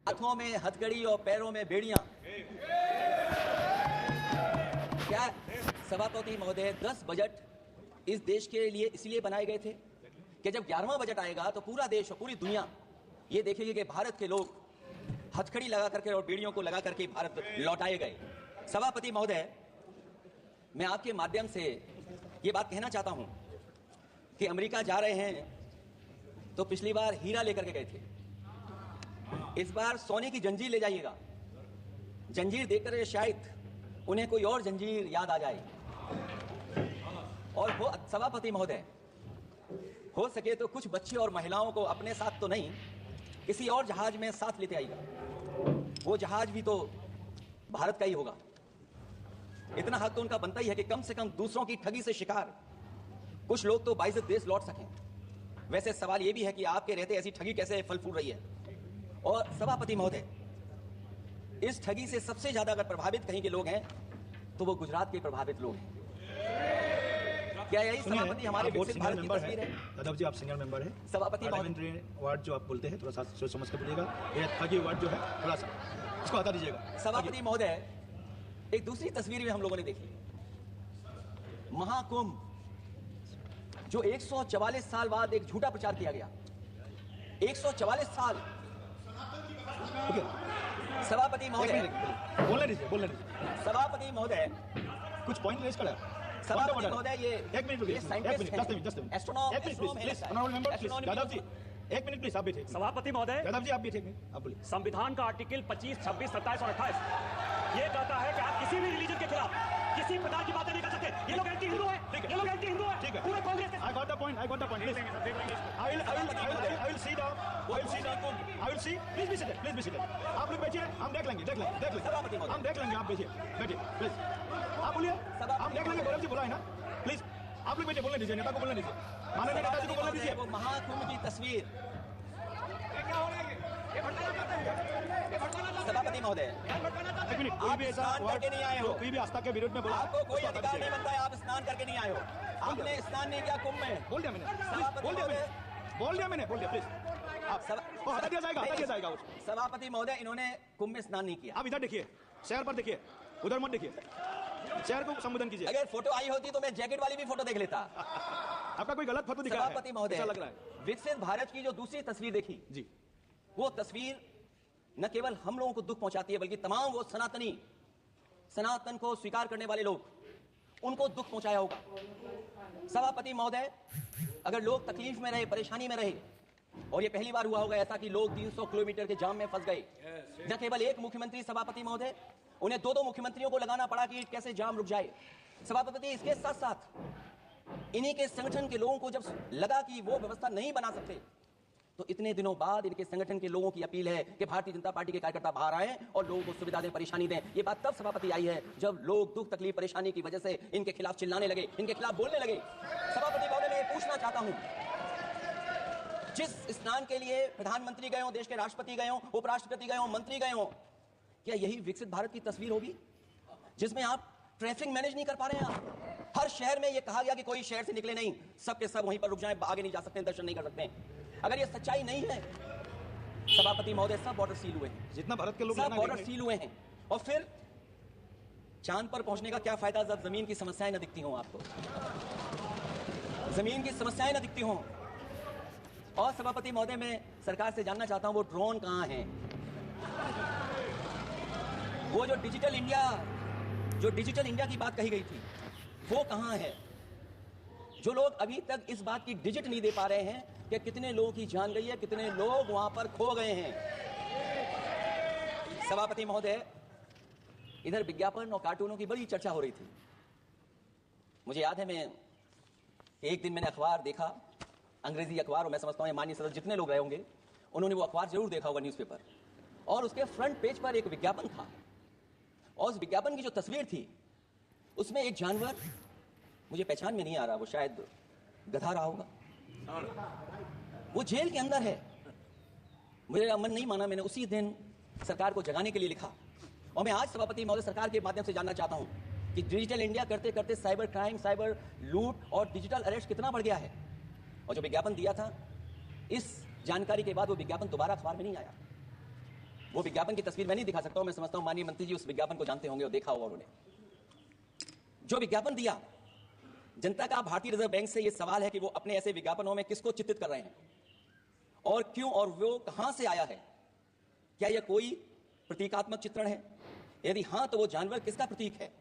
हाथों में हथकड़ी और पैरों में बेड़ियां। क्या सभापति महोदय 10 बजट इस देश के लिए इसलिए बनाए गए थे कि जब 11वां बजट आएगा तो पूरा देश और पूरी दुनिया ये देखेगी कि भारत के लोग हथकड़ी लगा करके और बेड़ियों को लगा करके भारत लौटाए गए। सभापति महोदय, मैं आपके माध्यम से ये बात कहना चाहता हूं कि अमेरिका जा रहे हैं तो पिछली बार हीरा लेकर के गए थे, इस बार सोने की जंजीर ले जाइएगा। जंजीर देखकर शायद उन्हें कोई और जंजीर याद आ जाए। और हो सभापति महोदय, हो सके तो कुछ बच्चे और महिलाओं को अपने साथ तो नहीं, किसी और जहाज में साथ लेते आइएगा। वो जहाज भी तो भारत का ही होगा। इतना हक तो उनका बनता ही है कि कम से कम दूसरों की ठगी से शिकार कुछ लोग तो बाइज्जत देश लौट सकें। वैसे सवाल यह भी है कि आपके रहते ऐसी ठगी कैसे फल फूल रही है। और सभापति महोदय, इस ठगी से सबसे ज्यादा अगर प्रभावित कहीं के लोग हैं तो वो गुजरात के प्रभावित लोग हैं। क्या यही सभापति हमारे विकसित भारत की तस्वीर है? यादव जी, आप सीनियर मेंबर है। सभापति पार्लियामेंट्री वार्ड जो आप बोलते हैं, थोड़ा सा सोच समझ कर बोलिएगा। ये ठगी वार्ड जो है, थोड़ा सा इसको हटा दीजिएगा। सभापति महोदय, एक दूसरी तस्वीर भी हम लोगों ने देखी। महाकुंभ जो 144 साल बाद एक झूठा प्रचार किया गया। 144 साल। सभापति महोदय, बोलने दीजिए। सभापति महोदय, कुछ पॉइंट रेज करा। सभापति महोदय, ये एक मिनट रुकिए, यादव जी एक मिनट प्लीज, आप बैठिए। सभापति महोदय, यादव जी आप बैठिए, आप बोलिए। संविधान का आर्टिकल 25, 26, 27 और 28 ये कहता है कि आप किसी भी रिलीजन के खिलाफ किसी प्रकार की बातें नहीं कर सकते। ये लोग एंटी हिंदू है, ये लोग एंटी हिंदू है। ठीक है, पूरे कांग्रेस के I got the point. I will see the. Please be seated. आप लोग बैठिए, हम देख लेंगे। हम देख लेंगे, आप बैठिए, प्लीज। आप बोलिए, हम देख लेंगे। गौरव जी बोला है ना, प्लीज आप लोग बैठिए, बोलने दीजिए, नेता को बोलने दीजिए, माननीय नेताजी को बोलने दीजिए। वो महाकुंभ की तस्वीर। सभापति महोदय, एक मिनट, कोई भी ऐसा स्नान करके नहीं आए हो, कोई भी आस्था के विरोध में बोला, आपको कोई अधिकार नहीं बनता है। आप स्नान करके नहीं आए हो, आपने स्नान नहीं किया कुंभ में। बोल दिया मैंने, प्लीज। आप हटा दिया जाएगा। सभापति महोदय, इन्होंने कुंभ में स्नान नहीं किया। आप इधर देखिए, शहर पर देखिए, उधर मत देखिए, शहर को संबोधन कीजिए। अगर फोटो आई होती तो मैं जैकेट वाली भी फोटो देख लेता। आपका कोई गलत फोटो दिखा है? सभापति महोदय, ऐसा लग रहा है। विकसित भारत की जो दूसरी तस्वीर देखी जी, वो तस्वीर न केवल हम लोगों को दुख पहुंचाती है, बल्कि तमाम वो सनातन को स्वीकार करने वाले लोग, उनको दुख पहुंचाया होगा। सभापति महोदय, अगर लोग तकलीफ में रहे, परेशानी में रहे, और ये पहली बार हुआ होगा ऐसा कि लोग 300 किलोमीटर के जाम में फंस गए। न केवल एक मुख्यमंत्री, सभापति महोदय, उन्हें 2-2 मुख्यमंत्रियों को लगाना पड़ा कि कैसे जाम रुक जाए। सभापति, इसके साथ साथ इन्हीं के संगठन के लोगों को जब लगा कि वो व्यवस्था नहीं बना सकते, तो इतने दिनों बाद इनके संगठन के लोगों की अपील है कि भारतीय जनता पार्टी के कार्यकर्ता बाहर आए और लोगों को सुविधा दें, परेशानी दें। ये बात तब सभापति आई है जब लोग दुख तकलीफ परेशानी की वजह से इनके खिलाफ चिल्लाने लगे, इनके खिलाफ बोलने लगे। सभापति महोदय, मैं ये पूछना चाहता हूं, जिस स्नान के लिए प्रधानमंत्री गए हो, देश के राष्ट्रपति गए हो, उपराष्ट्रपति गए हो, मंत्री गए हो, क्या यही विकसित भारत की तस्वीर होगी जिसमें आप ट्रैफिक मैनेज नहीं कर पा रहे हैं? आप हर शहर में ये कहा गया कि कोई शहर से निकले नहीं, सब के सब वहीं पर रुक जाएं, आगे नहीं जा सकते, दर्शन नहीं कर सकते। अगर ये सच्चाई नहीं है सभापति महोदय, सब बॉर्डर सील हुए हैं, जितना भारत के लोग सब बॉर्डर सील हुए हैं, और फिर चांद पर पहुंचने का क्या फायदा जब जमीन की समस्याएं न दिखती हों आपको, जमीन की समस्याएं न दिखती हों। और सभापति महोदय, मैं सरकार से जानना चाहता हूं, वो ड्रोन कहां हैं? वो जो डिजिटल इंडिया की बात कही गई थी, वो कहां है? जो लोग अभी तक इस बात की डिजिट नहीं दे पा रहे हैं कि कितने लोगों की जान गई है, कितने लोग वहां पर खो गए हैं। सभापति महोदय, इधर विज्ञापन और कार्टूनों की बड़ी चर्चा हो रही थी। मुझे याद है, मैं एक दिन मैंने अखबार देखा, अंग्रेजी अखबार, और मैं समझता हूं माननीय सदस्य जितने लोग रहे होंगे उन्होंने वो अखबार जरूर देखा होगा, न्यूज़पेपर, और उसके फ्रंट पेज पर एक विज्ञापन था, और उस विज्ञापन की जो तस्वीर थी उसमें एक जानवर, मुझे पहचान में नहीं आ रहा, वो शायद गधा रहा होगा, वो जेल के अंदर है। मुझे मन नहीं माना, मैंने उसी दिन सरकार को जगाने के लिए लिखा। और मैं आज सभापति महोदय सरकार के माध्यम से जानना चाहता हूं कि डिजिटल इंडिया करते करते साइबर क्राइम, साइबर लूट और डिजिटल अरेस्ट कितना बढ़ गया है। और जो विज्ञापन दिया था, इस जानकारी के बाद वो विज्ञापन दोबारा अखबार में नहीं आया। वो विज्ञापन की तस्वीर मैं नहीं दिखा सकता हूं, मैं समझता हूं माननीय मंत्री जी उस विज्ञापन को जानते होंगे और देखा होगा उन्होंने। जो विज्ञापन दिया जनता का भारतीय रिजर्व बैंक से यह सवाल है कि वो अपने ऐसे विज्ञापनों में किसको चित्रित कर रहे हैं और क्यों, और वो कहां से आया है। क्या यह कोई प्रतीकात्मक चित्रण है? यदि हां तो वो जानवर किसका प्रतीक है?